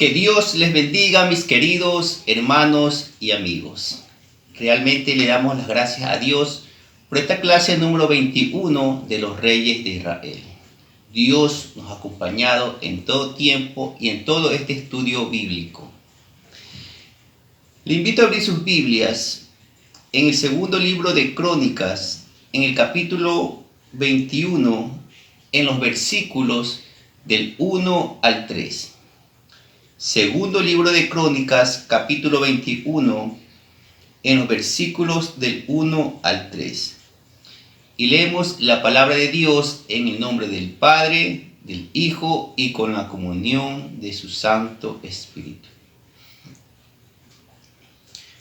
Que Dios les bendiga, mis queridos hermanos y amigos. Realmente le damos las gracias a Dios por esta clase número 21 de los Reyes de Israel. Dios nos ha acompañado en todo tiempo y en todo este estudio bíblico. Le invito a abrir sus Biblias en el segundo libro de Crónicas, en el capítulo 21, en los versículos del 1 al 3. Segundo libro de Crónicas, capítulo 21, en los versículos del 1 al 3. Y leemos la palabra de Dios en el nombre del Padre, del Hijo y con la comunión de su Santo Espíritu.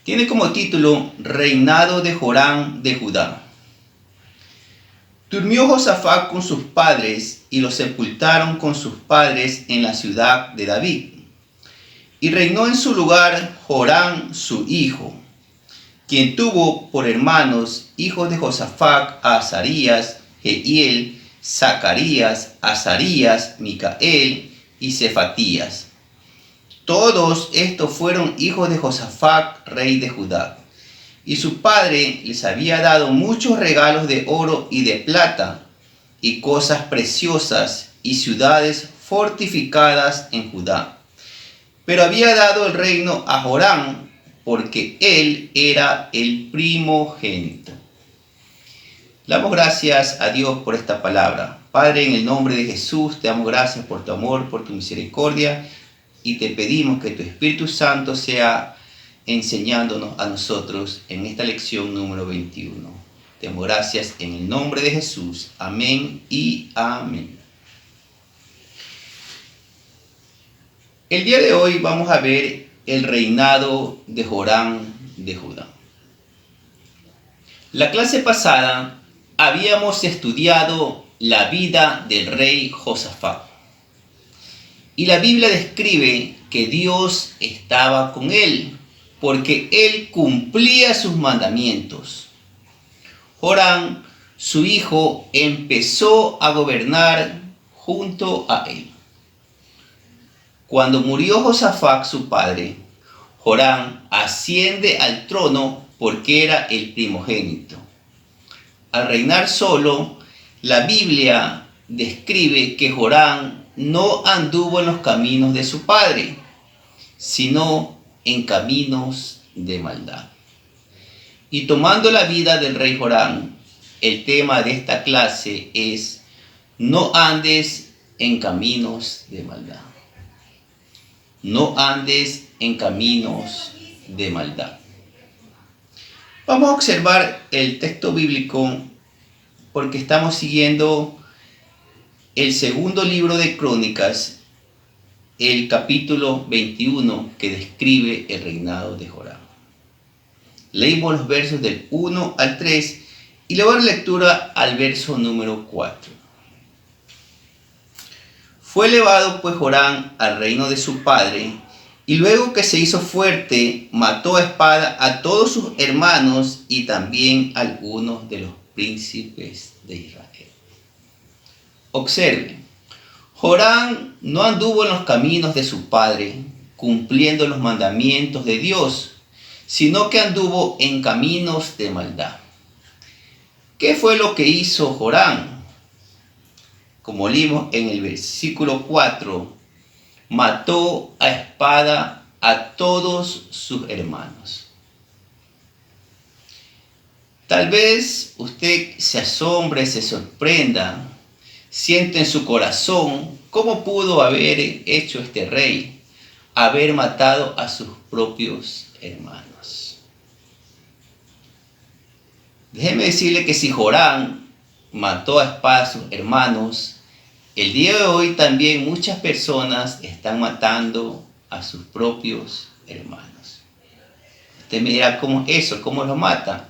Tiene como título Reinado de Joram de Judá. Durmió Josafat con sus padres y lo sepultaron con sus padres en la ciudad de David. Y reinó en su lugar Joram su hijo, quien tuvo por hermanos hijos de Josafat a Azarías, Jehiel, Zacarías, Azarías, Micael y Cefatías. Todos estos fueron hijos de Josafat, rey de Judá. Y su padre les había dado muchos regalos de oro y de plata, y cosas preciosas, y ciudades fortificadas en Judá. Pero había dado el reino a Joram, porque él era el primogénito. Damos gracias a Dios por esta palabra. Padre, en el nombre de Jesús, te damos gracias por tu amor, por tu misericordia, y te pedimos que tu Espíritu Santo sea enseñándonos a nosotros en esta lección número 21. Te damos gracias en el nombre de Jesús. Amén y amén. El día de hoy vamos a ver el reinado de Joram de Judá. La clase pasada habíamos estudiado la vida del rey Josafat. Y la Biblia describe que Dios estaba con él, porque él cumplía sus mandamientos. Joram, su hijo, empezó a gobernar junto a él. Cuando murió Josafat, su padre, Joram asciende al trono porque era el primogénito. Al reinar solo, la Biblia describe que Joram no anduvo en los caminos de su padre, sino en caminos de maldad. Y tomando la vida del rey Joram, el tema de esta clase es: no andes en caminos de maldad. No andes en caminos de maldad. Vamos a observar el texto bíblico porque estamos siguiendo el segundo libro de Crónicas, el capítulo 21 que describe el reinado de Joram. Leímos los versos del 1 al 3 y le voy a dar lectura al verso número 4. Fue elevado pues Joram al reino de su padre, y luego que se hizo fuerte, mató a espada a todos sus hermanos y también a algunos de los príncipes de Israel. Observe, Joram no anduvo en los caminos de su padre, cumpliendo los mandamientos de Dios, sino que anduvo en caminos de maldad. ¿Qué fue lo que hizo Joram? Como leímos en el versículo 4, mató a espada a todos sus hermanos. Tal vez usted se asombre, se sorprenda, siente en su corazón cómo pudo haber hecho este rey, haber matado a sus propios hermanos. Déjeme decirle que si Joram mató a espada a sus hermanos, el día de hoy también muchas personas están matando a sus propios hermanos. Usted me dirá, ¿cómo es eso? ¿Cómo los mata?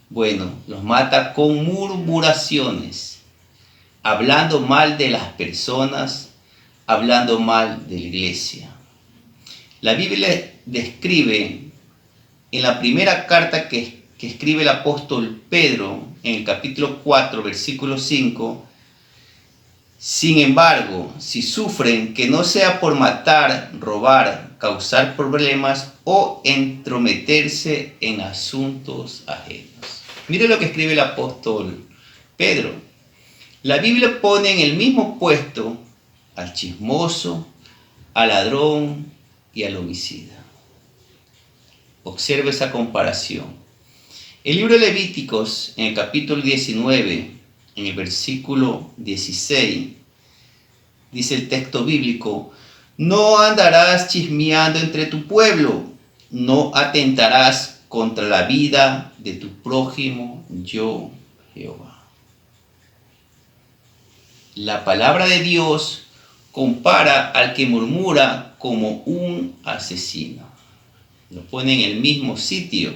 Bueno, los mata con murmuraciones, hablando mal de las personas, hablando mal de la iglesia. La Biblia describe en la primera carta que escribe el apóstol Pedro, en el capítulo 4, versículo 5, Sin embargo, si sufren, que no sea por matar, robar, causar problemas o entrometerse en asuntos ajenos. Mire lo que escribe el apóstol Pedro. La Biblia pone en el mismo puesto al chismoso, al ladrón y al homicida. Observe esa comparación. El libro de Levíticos, en el capítulo 19, en el versículo 16, dice el texto bíblico: no andarás chismeando entre tu pueblo, no atentarás contra la vida de tu prójimo, yo, Jehová. La palabra de Dios compara al que murmura como un asesino. Lo pone en el mismo sitio.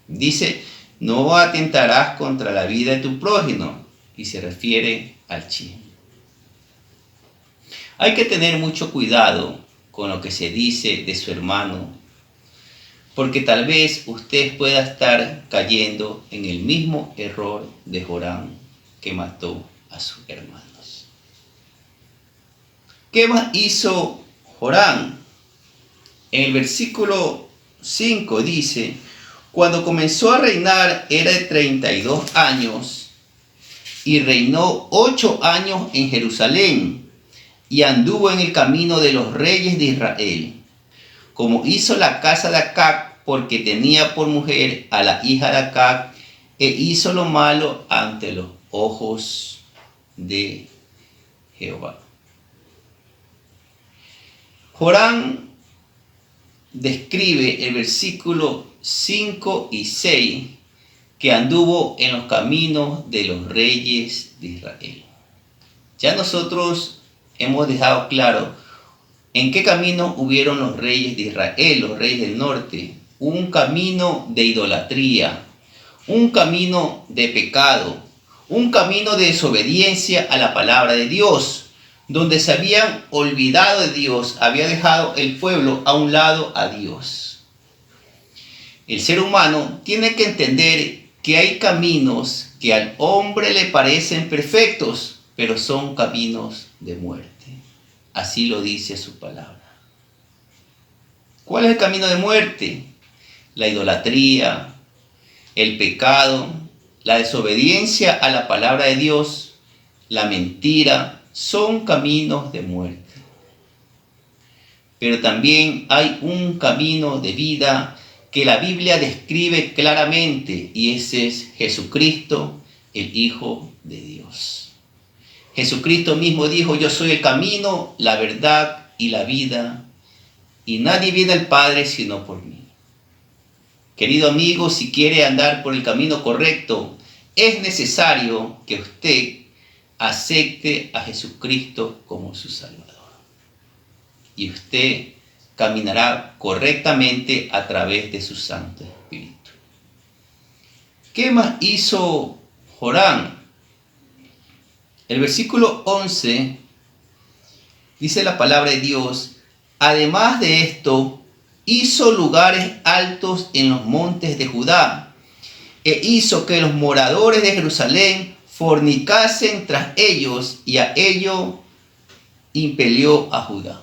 Dice: no atentarás contra la vida de tu prójimo, y se refiere al chisme. Hay que tener mucho cuidado con lo que se dice de su hermano, porque tal vez usted pueda estar cayendo en el mismo error de Jorán, que mató a sus hermanos. ¿Qué más hizo Jorán? En el versículo 5 dice: cuando comenzó a reinar era de 32 años y reinó 8 años en Jerusalén y anduvo en el camino de los reyes de Israel, como hizo la casa de Acab, porque tenía por mujer a la hija de Acab, e hizo lo malo ante los ojos de Jehová. Jorán describe el versículo 5 y 6 que anduvo en los caminos de los reyes de Israel. Ya nosotros hemos dejado claro en qué camino hubieron los reyes de Israel, los reyes del norte. Un camino de idolatría, un camino de pecado, un camino de desobediencia a la palabra de Dios, donde se habían olvidado de Dios, había dejado el pueblo a un lado a Dios. El ser humano tiene que entender que hay caminos que al hombre le parecen perfectos, pero son caminos de muerte. Así lo dice su palabra. ¿Cuál es el camino de muerte? La idolatría, el pecado, la desobediencia a la palabra de Dios, la mentira, son caminos de muerte. Pero también hay un camino de vida que la Biblia describe claramente, y ese es Jesucristo, el Hijo de Dios. Jesucristo mismo dijo: yo soy el camino, la verdad y la vida, y nadie viene al Padre sino por mí. Querido amigo, si quiere andar por el camino correcto, es necesario que usted acepte a Jesucristo como su Salvador. Y usted caminará correctamente a través de su Santo Espíritu. ¿Qué más hizo Jorán? El versículo 11 dice la palabra de Dios: además de esto, hizo lugares altos en los montes de Judá, e hizo que los moradores de Jerusalén fornicasen tras ellos, y a ello impelió a Judá.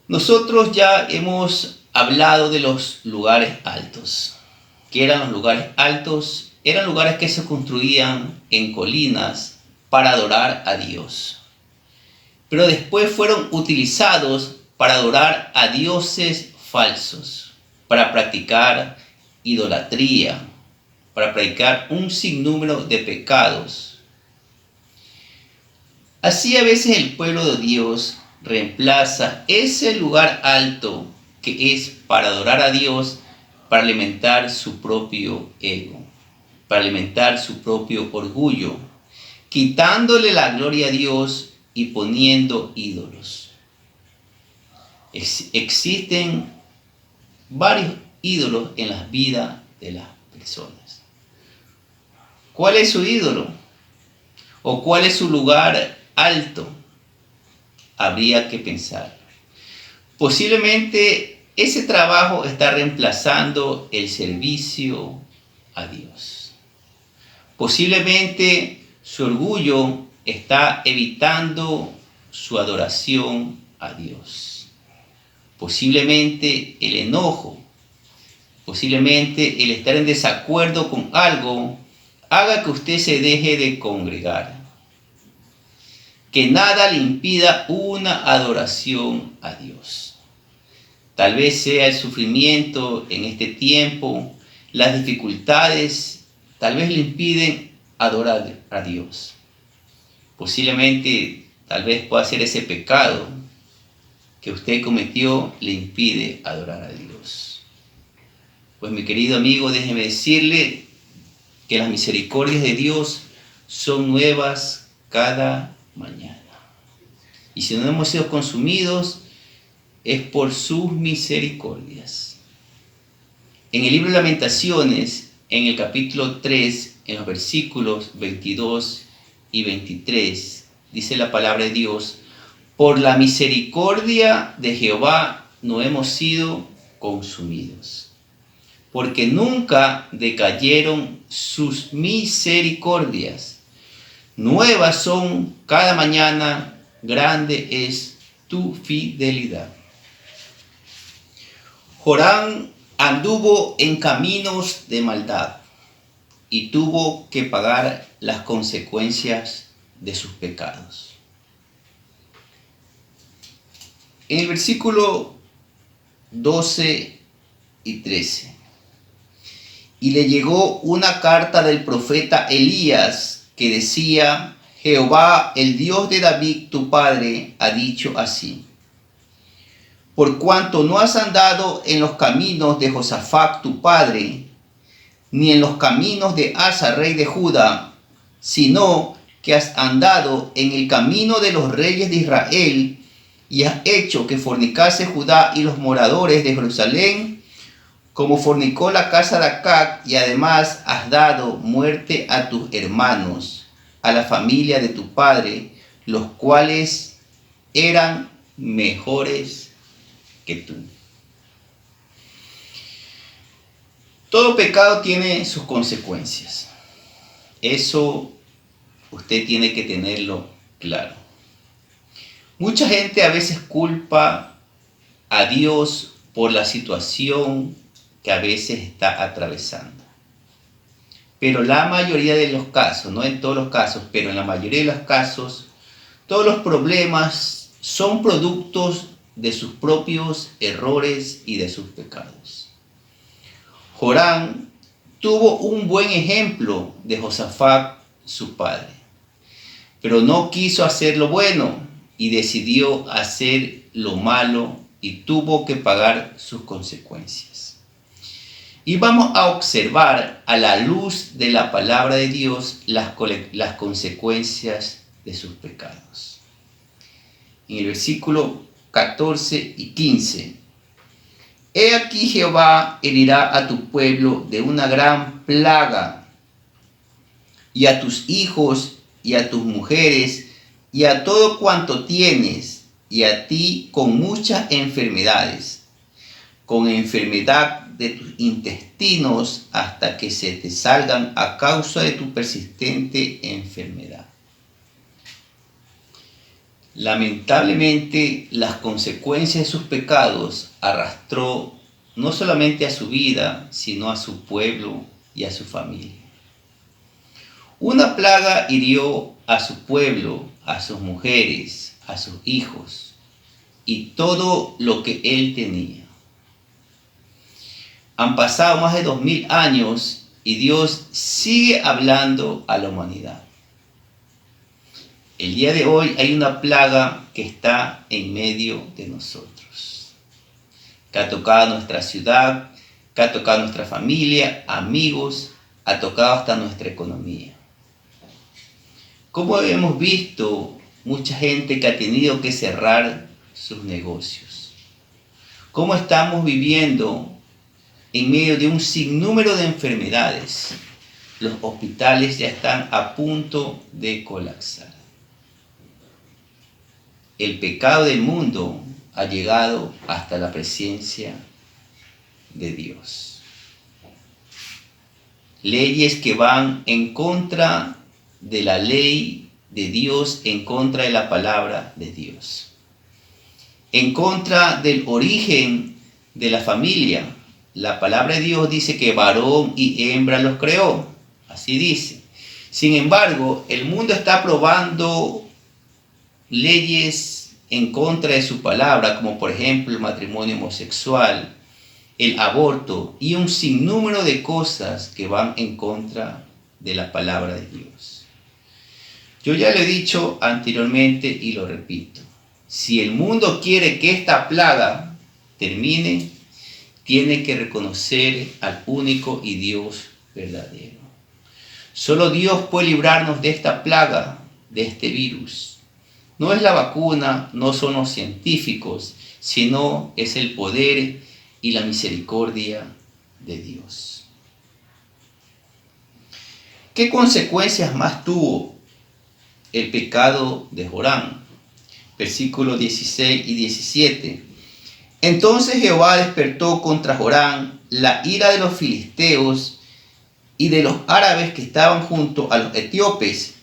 Nosotros ya hemos hablado de los lugares altos. ¿Qué eran los lugares altos? Eran lugares que se construían en colinas para adorar a Dios. Pero después fueron utilizados para adorar a dioses falsos, para practicar idolatría, para practicar un sinnúmero de pecados. Así a veces el pueblo de Dios reemplaza ese lugar alto que es para adorar a Dios, para alimentar su propio ego, para alimentar su propio orgullo, quitándole la gloria a Dios y poniendo ídolos. Existen varios ídolos en las vidas de las personas. ¿Cuál es su ídolo? ¿O cuál es su lugar alto? Habría que pensar. Posiblemente ese trabajo está reemplazando el servicio a Dios. Posiblemente Su orgullo está evitando su adoración a Dios. Posiblemente el enojo, posiblemente el estar en desacuerdo con algo, haga que usted se deje de congregar. Que nada le impida una adoración a Dios. Tal vez sea el sufrimiento en este tiempo, las dificultades, tal vez le impiden adorar a Dios. Posiblemente, tal vez pueda ser ese pecado que usted cometió, le impide adorar a Dios. Pues mi querido amigo, déjeme decirle que las misericordias de Dios son nuevas cada mañana. Y si no hemos sido consumidos, es por sus misericordias. En el libro de Lamentaciones, en el capítulo 3, en los versículos 22 y 23, dice la palabra de Dios: por la misericordia de Jehová no hemos sido consumidos, porque nunca decayeron sus misericordias. Nuevas son cada mañana, grande es tu fidelidad. Jorán anduvo en caminos de maldad y tuvo que pagar las consecuencias de sus pecados. En el versículo 12 y 13. Y le llegó una carta del profeta Elías que decía: Jehová, el Dios de David tu padre, ha dicho así: por cuanto no has andado en los caminos de Josafat tu padre, ni en los caminos de Asa rey de Judá, sino que has andado en el camino de los reyes de Israel, y has hecho que fornicase Judá y los moradores de Jerusalén, como fornicó la casa de Acab, y además has dado muerte a tus hermanos, a la familia de tu padre, los cuales eran mejores que tú. Todo pecado tiene sus consecuencias. Eso usted tiene que tenerlo claro. Mucha gente a veces culpa a Dios por la situación que a veces está atravesando. Pero la mayoría de los casos, no en todos los casos, pero en la mayoría de los casos, todos los problemas son productos de sus propios errores y de sus pecados. Jorán tuvo un buen ejemplo de Josafat, su padre, pero no quiso hacer lo bueno y decidió hacer lo malo y tuvo que pagar sus consecuencias. Y vamos a observar a la luz de la palabra de Dios las consecuencias de sus pecados. En el versículo 14 y 15. He aquí Jehová herirá a tu pueblo de una gran plaga, y a tus hijos y a tus mujeres y a todo cuanto tienes, y a ti con muchas enfermedades, con enfermedad de tus intestinos, hasta que se te salgan a causa de tu persistente enfermedad. Lamentablemente, las consecuencias de sus pecados arrastró no solamente a su vida, sino a su pueblo y a su familia. Una plaga hirió a su pueblo, a sus mujeres, a sus hijos y todo lo que él tenía. Han pasado más de 2000 años y Dios sigue hablando a la humanidad. El día de hoy hay una plaga que está en medio de nosotros, que ha tocado nuestra ciudad, que ha tocado nuestra familia, amigos, ha tocado hasta nuestra economía. Como hemos visto, mucha gente que ha tenido que cerrar sus negocios. Cómo estamos viviendo en medio de un sinnúmero de enfermedades. Los hospitales ya están a punto de colapsar. El pecado del mundo ha llegado hasta la presencia de Dios. Leyes que van en contra de la ley de Dios en contra de la palabra de Dios, en contra del origen de la familia. La palabra de Dios dice que varón y hembra los creó, así dice. Sin embargo, el mundo está aprobando leyes en contra de su palabra, como por ejemplo el matrimonio homosexual, el aborto y un sinnúmero de cosas que van en contra de la palabra de Dios. Yo ya lo he dicho anteriormente y lo repito. Si el mundo quiere que esta plaga termine, tiene que reconocer al único y Dios verdadero. Solo Dios puede librarnos de esta plaga, de este virus. No es la vacuna, no son los científicos, sino es el poder y la misericordia de Dios. ¿Qué consecuencias más tuvo el pecado de Jorán? Versículos 16 y 17. Entonces Jehová despertó contra Jorán la ira de los filisteos y de los árabes que estaban junto a los etíopes,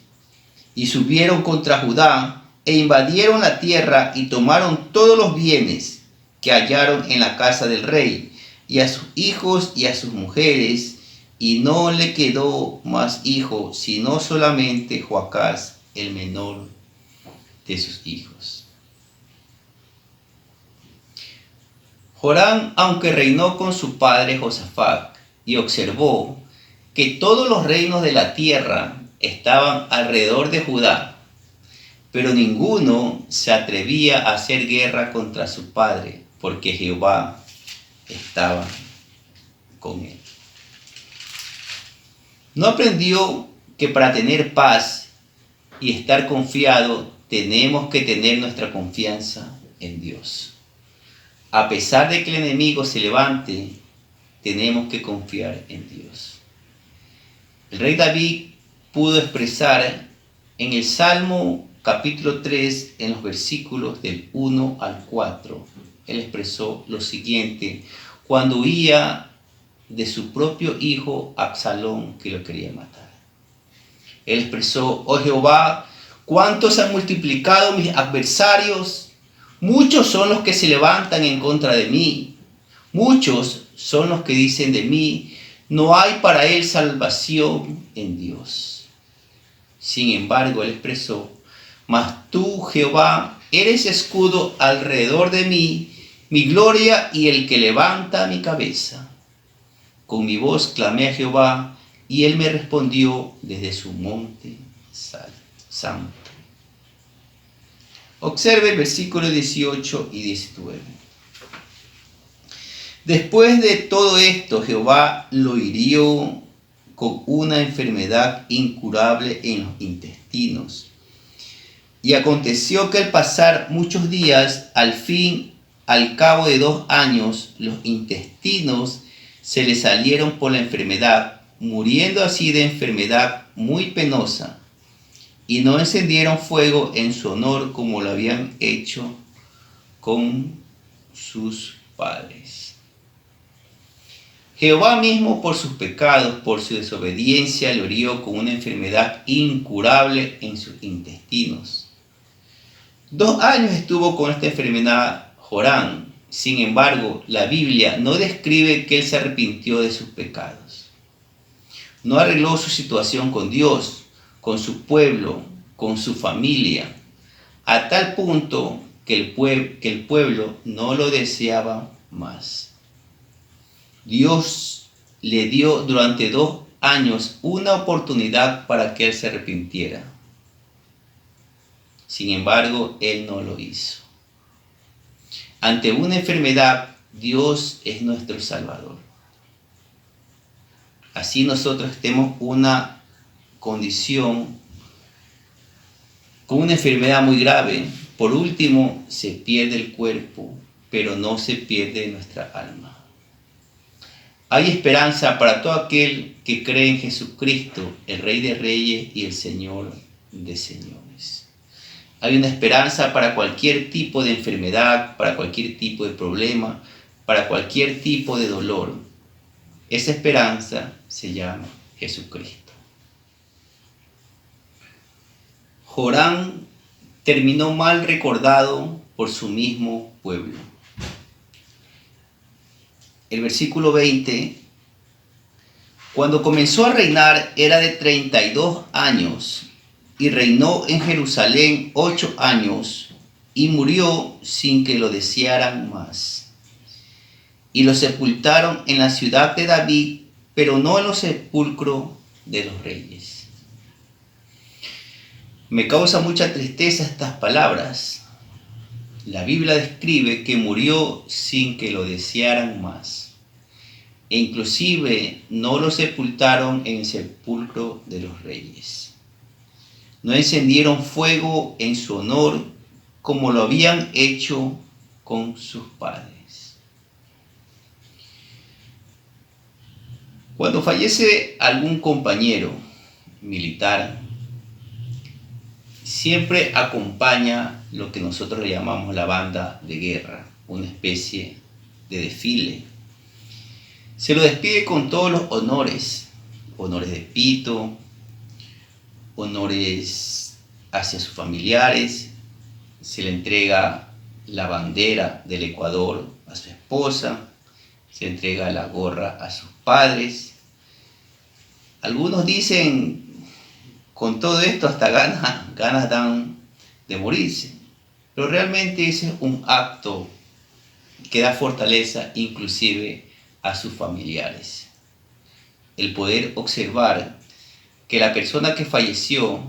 y subieron contra Judá e invadieron la tierra y tomaron todos los bienes que hallaron en la casa del rey, y a sus hijos y a sus mujeres, y no le quedó más hijo, sino solamente Joacás, el menor de sus hijos. Jorán, aunque reinó con su padre Josafat, y observó que todos los reinos de la tierra estaban alrededor de Judá, pero ninguno se atrevía a hacer guerra contra su padre, porque Jehová estaba con él. No aprendió que para tener paz y estar confiado, tenemos que tener nuestra confianza en Dios. A pesar de que el enemigo se levante, tenemos que confiar en Dios. El rey David pudo expresar en el Salmo capítulo 3, en los versículos del 1 al 4, él expresó lo siguiente cuando huía de su propio hijo Absalón, que lo quería matar. Él expresó: oh Jehová, cuántos han multiplicado mis adversarios, muchos son los que se levantan en contra de mí, muchos son los que dicen de mí, no hay para él salvación en Dios. Sin embargo, él expresó: mas tú, Jehová, eres escudo alrededor de mí, mi gloria y el que levanta mi cabeza. Con mi voz clamé a Jehová, y él me respondió desde su monte santo. Observe el versículo 18 y 19. Después de todo esto, Jehová lo hirió con una enfermedad incurable en los intestinos. Y aconteció que al pasar muchos días, al cabo de 2 años, los intestinos se le salieron por la enfermedad, muriendo así de enfermedad muy penosa. Y no encendieron fuego en su honor como lo habían hecho con sus padres. Jehová mismo, por sus pecados, por su desobediencia, lo hirió con una enfermedad incurable en sus intestinos. 2 años estuvo con esta enfermedad Jorán. Sin embargo, la Biblia no describe que él se arrepintió de sus pecados. No arregló su situación con Dios, con su pueblo, con su familia, a tal punto que el pueblo no lo deseaba más. Dios le dio durante 2 años una oportunidad para que él se arrepintiera. Sin embargo, él no lo hizo. Ante una enfermedad, Dios es nuestro Salvador. Así nosotros tenemos una condición con una enfermedad muy grave. Por último, se pierde el cuerpo, pero no se pierde nuestra alma. Hay esperanza para todo aquel que cree en Jesucristo, el Rey de Reyes y el Señor de Señores. Hay una esperanza para cualquier tipo de enfermedad, para cualquier tipo de problema, para cualquier tipo de dolor. Esa esperanza se llama Jesucristo. Jorán terminó mal recordado por su mismo pueblo. El versículo 20, cuando comenzó a reinar era de 32 años y reinó en Jerusalén 8 años y murió sin que lo desearan más. Y lo sepultaron en la ciudad de David, pero no en los sepulcros de los reyes. Me causa mucha tristeza estas palabras. La Biblia describe que murió sin que lo desearan más. E inclusive no lo sepultaron en el sepulcro de los reyes. No encendieron fuego en su honor como lo habían hecho con sus padres. Cuando fallece algún compañero militar, siempre acompaña lo que nosotros le llamamos la banda de guerra, una especie de desfile. Se lo despide con todos los honores, honores de pito, honores hacia sus familiares, se le entrega la bandera del Ecuador a su esposa, se entrega la gorra a sus padres. Algunos dicen, con todo esto hasta ganas dan de morirse, pero realmente ese es un acto que da fortaleza inclusive a sus familiares. El poder observar que la persona que falleció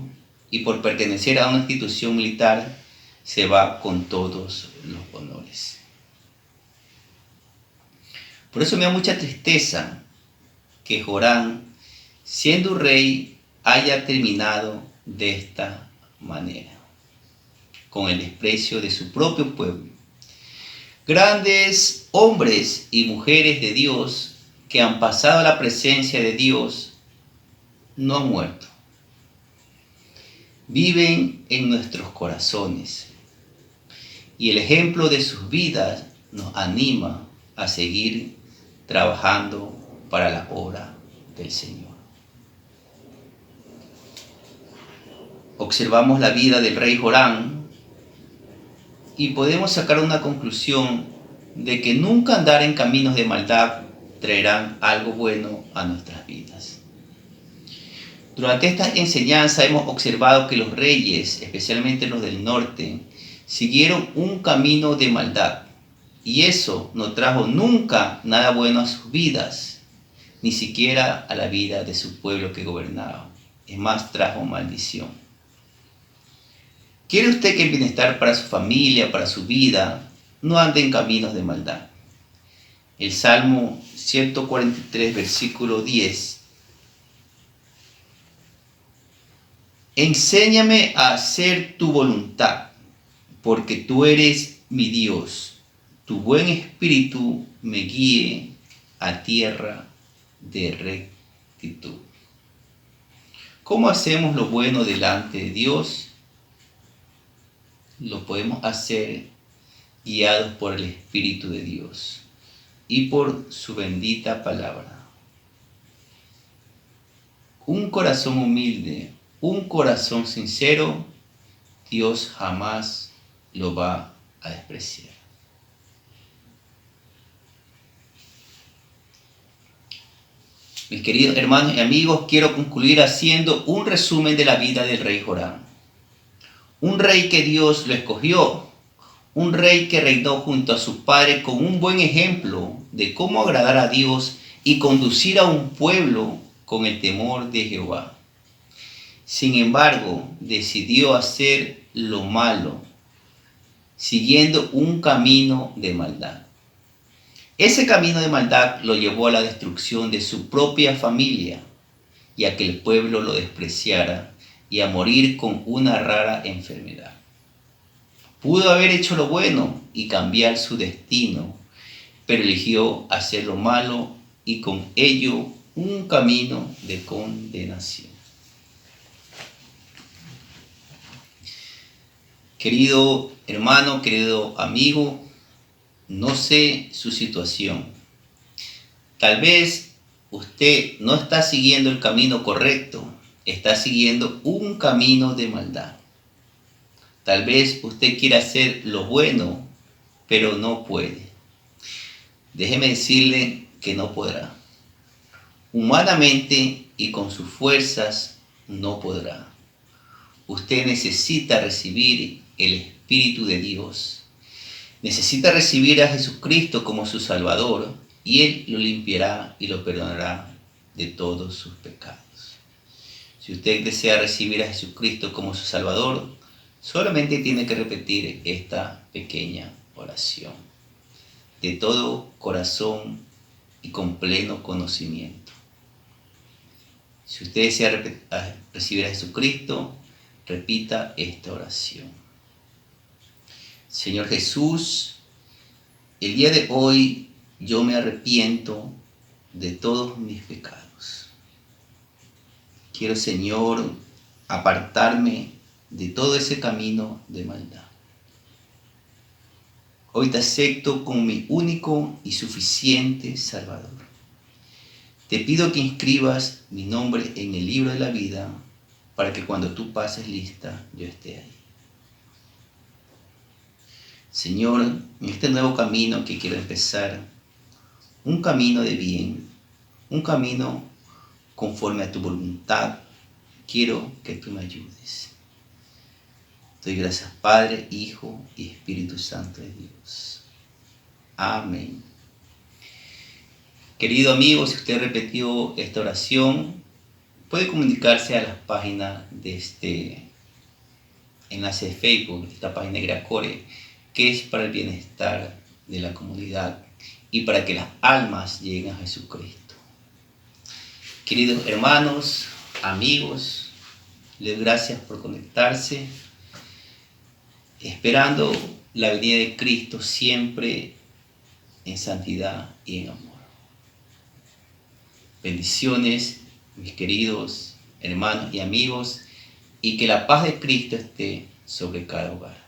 y por pertenecer a una institución militar se va con todos los honores. Por eso me da mucha tristeza que Jorán, siendo rey, haya terminado de esta manera, con el desprecio de su propio pueblo. Grandes hombres y mujeres de Dios que han pasado a la presencia de Dios no han muerto. Viven en nuestros corazones y el ejemplo de sus vidas nos anima a seguir trabajando para la obra del Señor. Observamos la vida del rey Jorán y podemos sacar una conclusión de que nunca andar en caminos de maldad traerán algo bueno a nuestras vidas. Durante esta enseñanza hemos observado que los reyes, especialmente los del norte, siguieron un camino de maldad y eso no trajo nunca nada bueno a sus vidas, ni siquiera a la vida de su pueblo que gobernaba. Es más, trajo maldición. ¿Quiere usted que el bienestar para su familia, para su vida, no ande en caminos de maldad? El Salmo 143, versículo 10. Enséñame a hacer tu voluntad, porque tú eres mi Dios. Tu buen espíritu me guíe a tierra de rectitud. ¿Cómo hacemos lo bueno delante de Dios? Lo podemos hacer guiados por el Espíritu de Dios y por su bendita palabra. Un corazón humilde, un corazón sincero, Dios jamás lo va a despreciar. Mis queridos hermanos y amigos, quiero concluir haciendo un resumen de la vida del rey Jorán. Un rey que Dios lo escogió, un rey que reinó junto a su padre con un buen ejemplo de cómo agradar a Dios y conducir a un pueblo con el temor de Jehová. Sin embargo, decidió hacer lo malo, siguiendo un camino de maldad. Ese camino de maldad lo llevó a la destrucción de su propia familia y a que el pueblo lo despreciara y a morir con una rara enfermedad. Pudo haber hecho lo bueno y cambiar su destino, pero eligió hacer lo malo y con ello un camino de condenación. Querido hermano, querido amigo, no sé su situación. Tal vez usted no está siguiendo el camino correcto, está siguiendo un camino de maldad. Tal vez usted quiera hacer lo bueno, pero no puede. Déjeme decirle que no podrá. Humanamente y con sus fuerzas no podrá. Usted necesita recibir el Espíritu de Dios. Necesita recibir a Jesucristo como su Salvador y Él lo limpiará y lo perdonará de todos sus pecados. Si usted desea recibir a Jesucristo como su Salvador, solamente tiene que repetir esta pequeña oración de todo corazón y con pleno conocimiento. Si usted desea recibir a Jesucristo, repita esta oración. Señor Jesús, el día de hoy yo me arrepiento de todos mis pecados. Quiero, Señor, apartarme de todo ese camino de maldad. Hoy te acepto como mi único y suficiente Salvador. Te pido que inscribas mi nombre en el libro de la vida para que cuando tú pases lista, yo esté ahí. Señor, en este nuevo camino que quiero empezar, un camino de bien, un camino conforme a tu voluntad, quiero que tú me ayudes. Doy gracias Padre, Hijo y Espíritu Santo de Dios. Amén. Querido amigo, si usted repitió esta oración, puede comunicarse a las páginas de este enlace de Facebook, esta página de Gracore, que es para el bienestar de la comunidad y para que las almas lleguen a Jesucristo. Queridos hermanos, amigos, les doy gracias por conectarse, esperando la venida de Cristo siempre en santidad y en amor. Bendiciones, mis queridos hermanos y amigos, y que la paz de Cristo esté sobre cada hogar.